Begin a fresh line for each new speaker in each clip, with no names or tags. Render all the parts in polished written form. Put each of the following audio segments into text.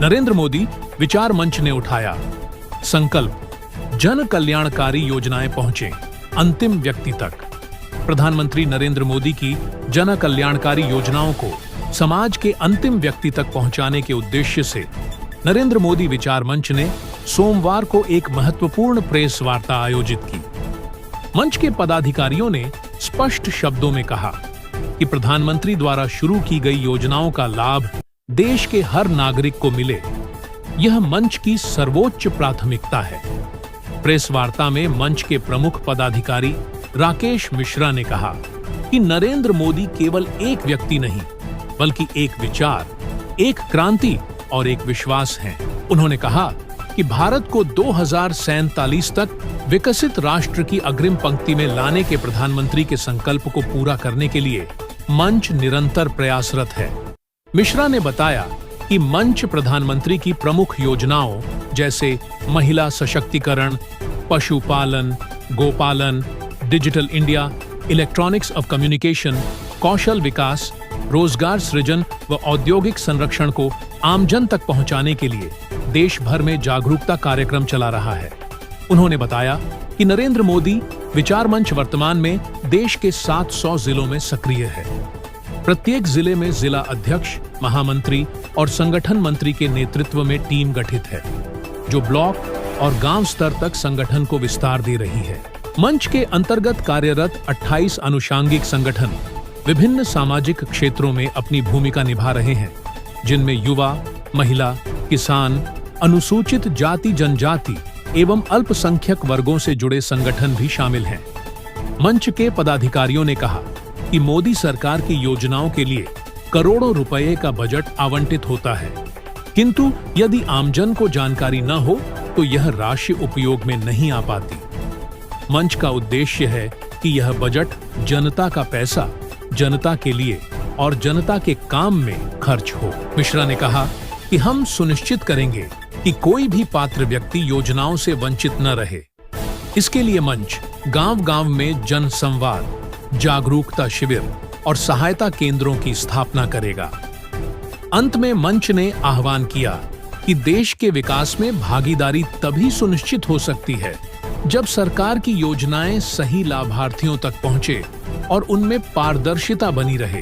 नरेंद्र मोदी विचार मंच ने उठाया संकल्प, जन कल्याणकारी योजनाएं पहुंचे अंतिम व्यक्ति तक। प्रधानमंत्री नरेंद्र मोदी की जन कल्याणकारी योजनाओं को समाज के अंतिम व्यक्ति तक पहुंचाने के उद्देश्य से नरेंद्र मोदी विचार मंच ने सोमवार को एक महत्वपूर्ण प्रेस वार्ता आयोजित की। मंच के पदाधिकारियों ने स्पष्ट शब्दों में कहा कि प्रधानमंत्री द्वारा शुरू की गई योजनाओं का लाभ देश के हर नागरिक को मिले, यह मंच की सर्वोच्च प्राथमिकता है। प्रेस वार्ता में मंच के प्रमुख पदाधिकारी राकेश मिश्रा ने कहा कि नरेंद्र मोदी केवल एक व्यक्ति नहीं, बल्कि एक विचार, एक क्रांति और एक विश्वास है। उन्होंने कहा कि भारत को 2047 तक विकसित राष्ट्र की अग्रिम पंक्ति में लाने के प्रधानमंत्री के संकल्प को पूरा करने के लिए मंच निरंतर प्रयासरत है। मिश्रा ने बताया कि मंच प्रधानमंत्री की प्रमुख योजनाओं जैसे महिला सशक्तिकरण, पशुपालन, गोपालन, digital India, electronics of communication, कौशल विकास, रोजगार सृजन व औद्योगिक संरक्षण को आमजन तक पहुंचाने के लिए देश भर में जागरूकता कार्यक्रम चला रहा है। उन्होंने बताया कि नरेंद्र मोदी विचार मंच वर्तमान में देश के 700 जिलों में सक्रिय है। प्रत्येक जिले में जिला अध्यक्ष, महामंत्री और संगठन मंत्री के नेतृत्व में टीम गठित है, जो ब्लॉक और गांव स्तर तक संगठन को विस्तार दे रही है। मंच के अंतर्गत कार्यरत 28 अनुषांगिक संगठन विभिन्न सामाजिक क्षेत्रों में अपनी भूमिका निभा रहे हैं, जिनमें युवा, महिला, किसान, अनुसूचित जाति जनजाति एवं अल्पसंख्यक वर्गों से जुड़े संगठन भी शामिल हैं। मंच के पदाधिकारियों ने कहा कि मोदी सरकार की योजनाओं के लिए करोड़ों रुपए का बजट आवंटित होता है, किंतु यदि आमजन को जानकारी न हो तो यह राशि उपयोग में नहीं आ पाती। मंच का उद्देश्य है कि यह बजट जनता का पैसा जनता के लिए और जनता के काम में खर्च हो। मिश्रा ने कहा कि हम सुनिश्चित करेंगे कि कोई भी पात्र व्यक्ति योजनाओं से वंचित न रहे। इसके लिए मंच गांव-गांव में जन संवाद, जागरूकता शिविर और सहायता केंद्रों की स्थापना करेगा। अंत में मंच ने आह्वान किया कि देश के विकास में भागीदारी तभी सुनिश्चित हो सकती है जब सरकार की योजनाएं सही लाभार्थियों तक पहुंचे और उनमें पारदर्शिता बनी रहे।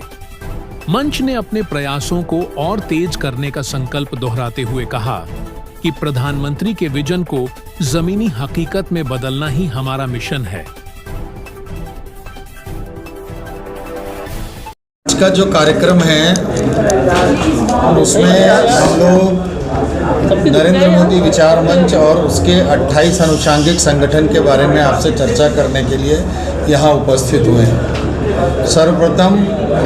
मंच ने अपने प्रयासों को और तेज करने का संकल्प दोहराते हुए कहा कि प्रधानमंत्री के विजन को जमीनी हकीकत में बदलना ही हमारा मिशन है।
आज का जो कार्यक्रम है उसमें हम लोग नरेंद्र मोदी विचार मंच और उसके 28 अनुषांगिक संगठन के बारे में आपसे चर्चा करने के लिए यहाँ उपस्थित हुए हैं। सर्वप्रथम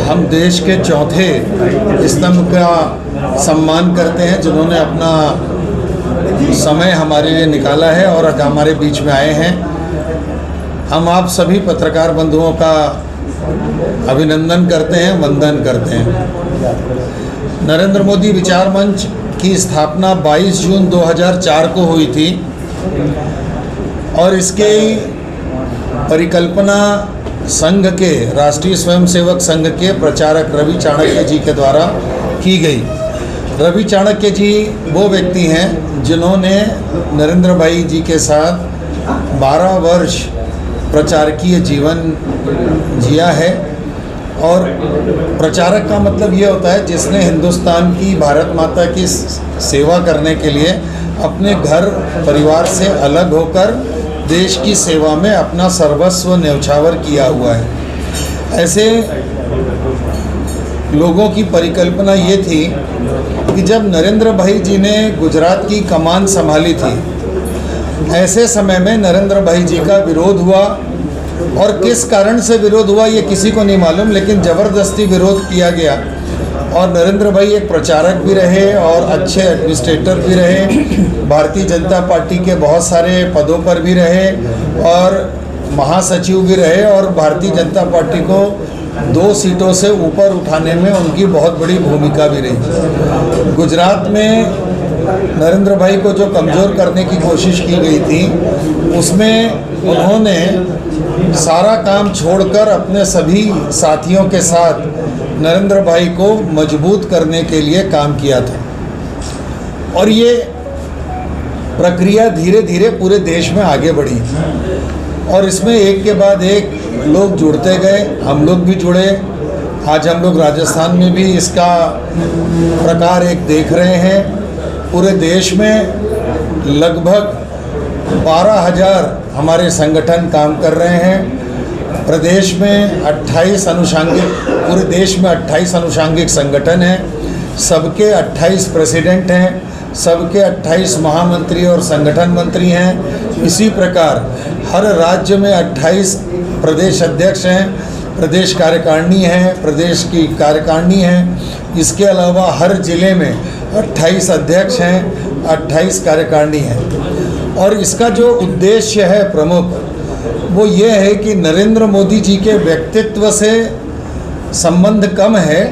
हम देश के चौथे स्तंभ का सम्मान करते हैं, जिन्होंने अपना समय हमारे लिए निकाला है और आज हमारे बीच में आए हैं। हम आप सभी पत्रकार बंधुओं का अभिनंदन करते हैं, वंदन करते हैं। नरेंद्र मोदी विचार मंच की स्थापना 22 जून 2004 को हुई थी और इसके परिकल्पना संघ के राष्ट्रीय स्वयंसेवक संघ के प्रचारक रवि चाणक्य जी के द्वारा की गई। रवि चाणक्य जी वो व्यक्ति हैं जिन्होंने नरेंद्र भाई जी के साथ 12 वर्ष प्रचारकीय जीवन जिया है। और प्रचारक का मतलब ये होता है जिसने हिंदुस्तान की, भारत माता की सेवा करने के लिए अपने घर परिवार से अलग होकर देश की सेवा में अपना सर्वस्व न्यौछावर किया हुआ है। ऐसे लोगों की परिकल्पना ये थी कि जब नरेंद्र भाई जी ने गुजरात की कमान संभाली थी, ऐसे समय में नरेंद्र भाई जी का विरोध हुआ और किस कारण से विरोध हुआ ये किसी को नहीं मालूम, लेकिन ज़बरदस्ती विरोध किया गया। और नरेंद्र भाई एक प्रचारक भी रहे और अच्छे एडमिनिस्ट्रेटर भी रहे, भारतीय जनता पार्टी के बहुत सारे पदों पर भी रहे और महासचिव भी रहे और भारतीय जनता पार्टी को 2 सीटों से ऊपर उठाने में उनकी बहुत बड़ी भूमिका भी रही। गुजरात में नरेंद्र भाई को जो कमज़ोर करने की कोशिश की गई थी, उसमें उन्होंने सारा काम छोड़कर अपने सभी साथियों के साथ नरेंद्र भाई को मजबूत करने के लिए काम किया था। और ये प्रक्रिया धीरे धीरे पूरे देश में आगे बढ़ी और इसमें एक के बाद एक लोग जुड़ते गए, हम लोग भी जुड़े। आज हम लोग राजस्थान में भी इसका प्रकार एक देख रहे हैं। पूरे देश में लगभग 12,000 हमारे संगठन काम कर रहे हैं। प्रदेश में 28 अनुषांगिक, पूरे देश में 28 अनुषांगिक संगठन हैं। सबके 28 प्रेसिडेंट हैं, सबके 28 महामंत्री और संगठन मंत्री हैं। इसी प्रकार हर राज्य में 28 प्रदेश अध्यक्ष हैं, प्रदेश कार्यकारिणी है, प्रदेश की कार्यकारिणी है। इसके अलावा हर जिले में 28 अध्यक्ष हैं, 28 कार्यकारिणी हैं। और इसका जो उद्देश्य है प्रमुख, वो ये है कि नरेंद्र मोदी जी के व्यक्तित्व से संबंध कम है,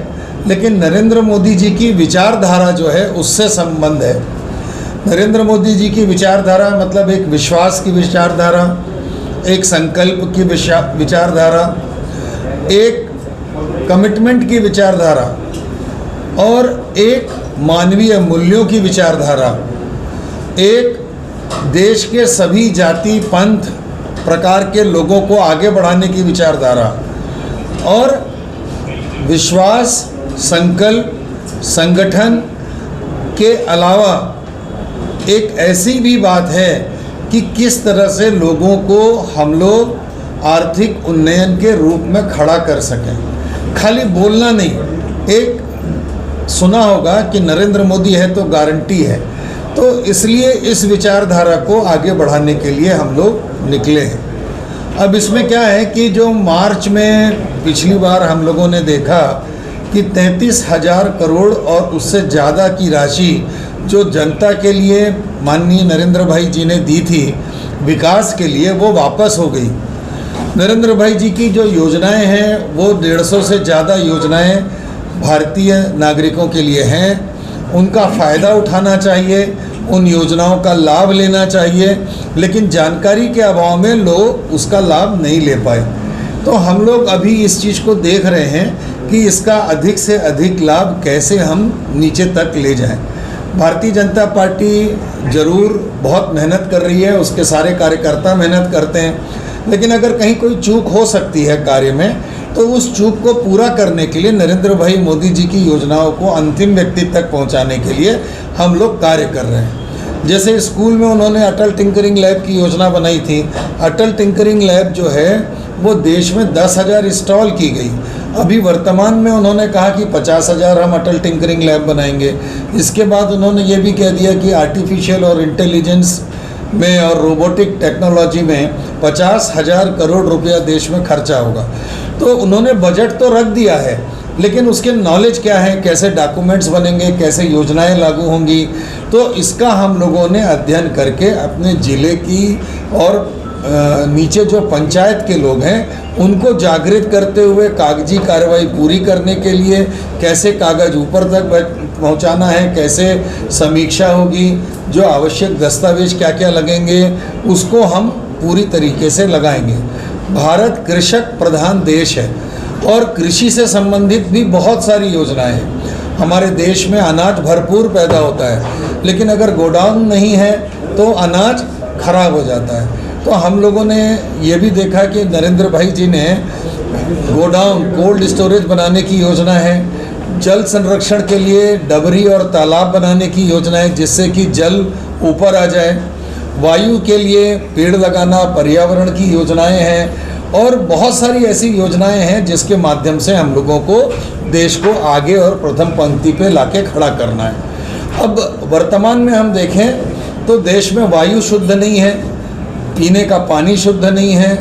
लेकिन नरेंद्र मोदी जी की विचारधारा जो है उससे संबंध है। नरेंद्र मोदी जी की विचारधारा मतलब एक विश्वास की विचारधारा, एक संकल्प की विचारधारा, एक कमिटमेंट की विचारधारा और एक मानवीय मूल्यों की विचारधारा, एक देश के सभी जाति पंथ प्रकार के लोगों को आगे बढ़ाने की विचारधारा और विश्वास, संकल्प, संगठन के अलावा एक ऐसी भी बात है कि किस तरह से लोगों को हम लोग आर्थिक उन्नयन के रूप में खड़ा कर सकें। खाली बोलना नहीं, एक सुना होगा कि नरेंद्र मोदी है तो गारंटी है, तो इसलिए इस विचारधारा को आगे बढ़ाने के लिए हम लोग निकले हैं। अब इसमें क्या है कि जो मार्च में पिछली बार हम लोगों ने देखा कि 33,000 करोड़ और उससे ज़्यादा की राशि जो जनता के लिए माननीय नरेंद्र भाई जी ने दी थी विकास के लिए, वो वापस हो गई। नरेंद्र भाई जी की जो योजनाएं हैं वो 150 से ज़्यादा योजनाएं भारतीय नागरिकों के लिए हैं। उनका फ़ायदा उठाना चाहिए, उन योजनाओं का लाभ लेना चाहिए, लेकिन जानकारी के अभाव में लोग उसका लाभ नहीं ले पाए। तो हम लोग अभी इस चीज़ को देख रहे हैं कि इसका अधिक से अधिक लाभ कैसे हम नीचे तक ले जाएं। भारतीय जनता पार्टी ज़रूर बहुत मेहनत कर रही है, उसके सारे कार्यकर्ता मेहनत करते हैं, लेकिन अगर कहीं कोई चूक हो सकती है कार्य में, तो उस चूक को पूरा करने के लिए नरेंद्र भाई मोदी जी की योजनाओं को अंतिम व्यक्ति तक पहुंचाने के लिए हम लोग कार्य कर रहे हैं। जैसे स्कूल में उन्होंने अटल टिंकरिंग लैब की योजना बनाई थी। अटल टिंकरिंग लैब जो है वो देश में 10,000 इंस्टॉल की गई। अभी वर्तमान में उन्होंने कहा कि 50,000 हम अटल टिंकरिंग लैब बनाएंगे। इसके बाद उन्होंने ये भी कह दिया कि आर्टिफिशियल और इंटेलिजेंस में और रोबोटिक टेक्नोलॉजी में 50,000 करोड़ रुपया देश में खर्चा होगा। तो उन्होंने बजट तो रख दिया है, लेकिन उसके नॉलेज क्या है, कैसे डॉक्यूमेंट्स बनेंगे, कैसे योजनाएं लागू होंगी, तो इसका हम लोगों ने अध्ययन करके अपने ज़िले की और नीचे जो पंचायत के लोग हैं उनको जागृत करते हुए कागजी कार्रवाई पूरी करने के लिए कैसे कागज़ ऊपर तक पहुंचाना है, कैसे समीक्षा होगी, जो आवश्यक दस्तावेज क्या क्या लगेंगे, उसको हम पूरी तरीके से लगाएंगे। भारत कृषक प्रधान देश है और कृषि से संबंधित भी बहुत सारी योजनाएं हैं। हमारे देश में अनाज भरपूर पैदा होता है, लेकिन अगर गोडाउन नहीं है तो अनाज खराब हो जाता है। तो हम लोगों ने ये भी देखा कि नरेंद्र भाई जी ने गोडाउन, कोल्ड स्टोरेज बनाने की योजना है। जल संरक्षण के लिए डबरी और तालाब बनाने की योजना है, जिससे कि जल ऊपर आ जाए। वायु के लिए पेड़ लगाना, पर्यावरण की योजनाएं हैं और बहुत सारी ऐसी योजनाएं हैं जिसके माध्यम से हम लोगों को देश को आगे और प्रथम पंक्ति पे लाके खड़ा करना है। अब वर्तमान में हम देखें तो देश में वायु शुद्ध नहीं है, पीने का पानी शुद्ध नहीं है,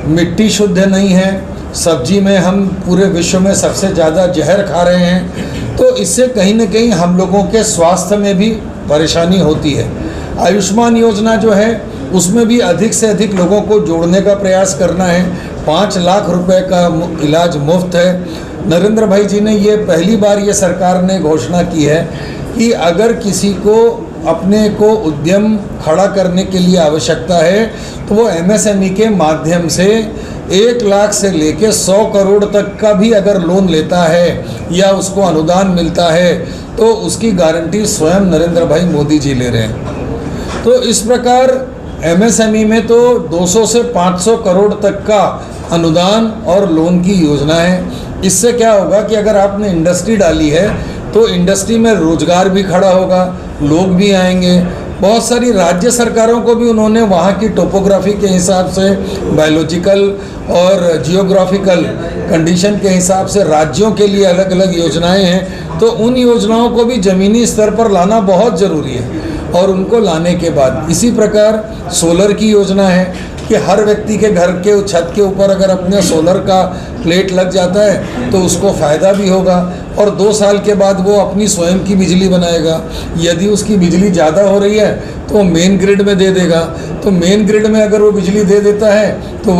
मिट्टी शुद्ध नहीं है, सब्जी में हम पूरे विश्व में सबसे ज़्यादा जहर खा रहे हैं। तो इससे कहीं ना कहीं हम लोगों के स्वास्थ्य में भी परेशानी होती है। आयुष्मान योजना जो है उसमें भी अधिक से अधिक लोगों को जोड़ने का प्रयास करना है। 5 लाख रुपए का इलाज मुफ्त है। नरेंद्र भाई जी ने ये पहली बार ये सरकार ने घोषणा की है कि अगर किसी को अपने को उद्यम खड़ा करने के लिए आवश्यकता है तो वो एमएसएमई के माध्यम से 1 लाख से लेके 100 करोड़ तक का भी अगर लोन लेता है या उसको अनुदान मिलता है तो उसकी गारंटी स्वयं नरेंद्र भाई मोदी जी ले रहे हैं। तो इस प्रकार एमएसएमई में तो 200 से 500 करोड़ तक का अनुदान और लोन की योजना है। इससे क्या होगा कि अगर आपने इंडस्ट्री डाली है तो इंडस्ट्री में रोजगार भी खड़ा होगा, लोग भी आएंगे। बहुत सारी राज्य सरकारों को भी उन्होंने वहाँ की टोपोग्राफी के हिसाब से, बायोलॉजिकल और जियोग्राफिकल कंडीशन के हिसाब से राज्यों के लिए अलग अलग योजनाएं हैं, तो उन योजनाओं को भी ज़मीनी स्तर पर लाना बहुत ज़रूरी है। और उनको लाने के बाद इसी प्रकार सोलर की योजना है कि हर व्यक्ति के घर के छत के ऊपर अगर अपने सोलर का प्लेट लग जाता है तो उसको फ़ायदा भी होगा और 2 साल के बाद वो अपनी स्वयं की बिजली बनाएगा। यदि उसकी बिजली ज़्यादा हो रही है तो वो मेन ग्रिड में दे देगा, तो मेन ग्रिड में अगर वो बिजली दे देता है तो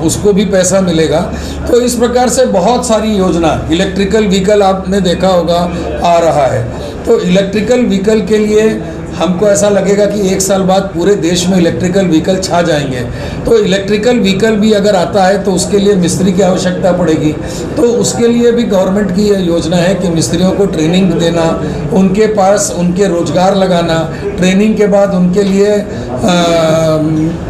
उसको भी पैसा मिलेगा। तो इस प्रकार से बहुत सारी योजना, इलेक्ट्रिकल व्हीकल आपने देखा होगा आ रहा है। तो इलेक्ट्रिकल व्हीकल के लिए हमको ऐसा लगेगा कि 1 साल बाद पूरे देश में इलेक्ट्रिकल व्हीकल छा जाएंगे। तो इलेक्ट्रिकल व्हीकल भी अगर आता है तो उसके लिए मिस्त्री की आवश्यकता पड़ेगी। तो उसके लिए भी गवर्नमेंट की यह योजना है कि मिस्त्रियों को ट्रेनिंग देना, उनके पास उनके रोजगार लगाना, ट्रेनिंग के बाद उनके लिए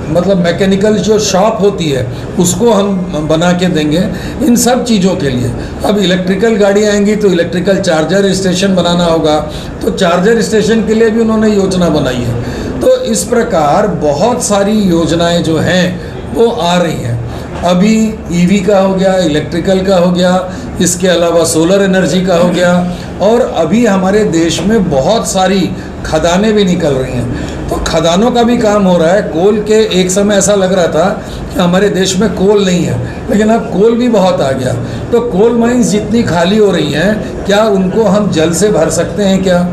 मतलब मैकेनिकल जो शॉप होती है उसको हम बना के देंगे। इन सब चीज़ों के लिए अब इलेक्ट्रिकल गाड़ी आएंगी तो इलेक्ट्रिकल चार्जर स्टेशन बनाना होगा, तो चार्जर स्टेशन के लिए भी उन्होंने योजना बनाई है। तो इस प्रकार बहुत सारी योजनाएं जो हैं वो आ रही हैं। अभी ईवी का हो गया, इलेक्ट्रिकल का हो गया, इसके अलावा सोलर एनर्जी का हो गया, और अभी हमारे देश में बहुत सारी खदानें भी निकल रही हैं। तो खदानों का भी काम हो रहा है। कोल के एक समय ऐसा लग रहा था कि हमारे देश में कोल नहीं है, लेकिन अब कोल भी बहुत आ गया। तो कोल माइंस जितनी खाली हो रही हैं, क्या उनको हम जल से भर सकते हैं क्या?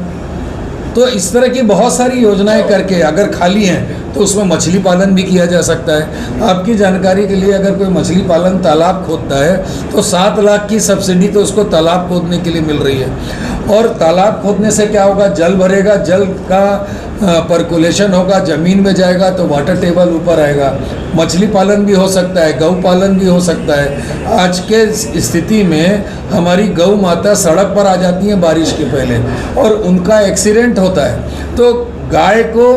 तो इस तरह की बहुत सारी योजनाएं करके अगर खाली हैं तो उसमें मछली पालन भी किया जा सकता है। आपकी जानकारी के लिए अगर कोई मछली पालन तालाब खोदता है तो 7 लाख की सब्सिडी तो उसको तालाब खोदने के लिए मिल रही है। और तालाब खोदने से क्या होगा, जल भरेगा, जल का पर्कुलेशन होगा, ज़मीन में जाएगा तो वाटर टेबल ऊपर आएगा। मछली पालन भी हो सकता है, गौ पालन भी हो सकता है। आज के स्थिति में हमारी गौ माता सड़क पर आ जाती हैं बारिश के पहले और उनका एक्सीडेंट होता है। तो गाय को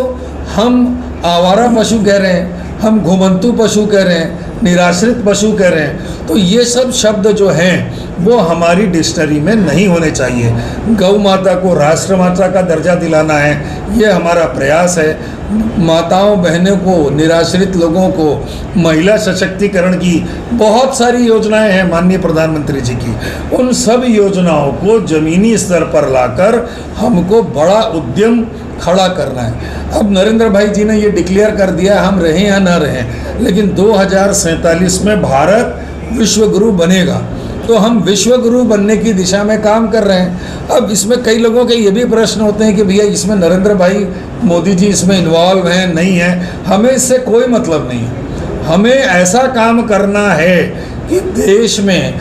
हम आवारा पशु कह रहे हैं, हम घुमंतु पशु कह रहे हैं, निराश्रित पशु कह रहे हैं। तो ये सब शब्द जो हैं वो हमारी डिक्शनरी में नहीं होने चाहिए। गौ माता को राष्ट्रमाता का दर्जा दिलाना है, ये हमारा प्रयास है। माताओं बहनों को, निराश्रित लोगों को महिला सशक्तिकरण की बहुत सारी योजनाएं हैं माननीय प्रधानमंत्री जी की। उन सब योजनाओं को ज़मीनी स्तर पर लाकर हमको बड़ा उद्यम खड़ा करना है। अब नरेंद्र भाई जी ने ये डिक्लेयर कर दिया, हम रहें या ना रहें, लेकिन 2047 में भारत विश्व गुरु बनेगा। तो हम विश्व गुरु बनने की दिशा में काम कर रहे हैं। अब इसमें कई लोगों के ये भी प्रश्न होते हैं कि भैया इसमें नरेंद्र भाई मोदी जी इसमें इन्वॉल्व हैं, नहीं हैं। हमें इससे कोई मतलब नहीं है। हमें ऐसा काम करना है कि देश में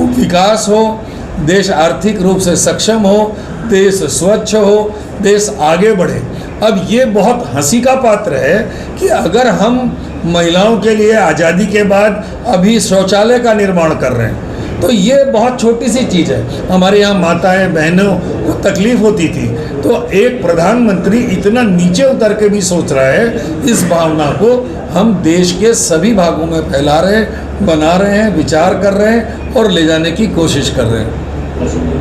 विकास हो, देश आर्थिक रूप से सक्षम हो, देश स्वच्छ हो, देश आगे बढ़े। अब ये बहुत हंसी का पात्र है कि अगर हम महिलाओं के लिए आज़ादी के बाद अभी शौचालय का निर्माण कर रहे हैं, तो ये बहुत छोटी सी चीज़ है। हमारे यहाँ माताएं बहनों को तकलीफ होती थी, तो एक प्रधानमंत्री इतना नीचे उतर के भी सोच रहा है। इस भावना को हम देश के सभी भागों में फैला रहे हैं, बना रहे हैं, विचार कर रहे हैं और ले जाने की कोशिश कर रहे हैं।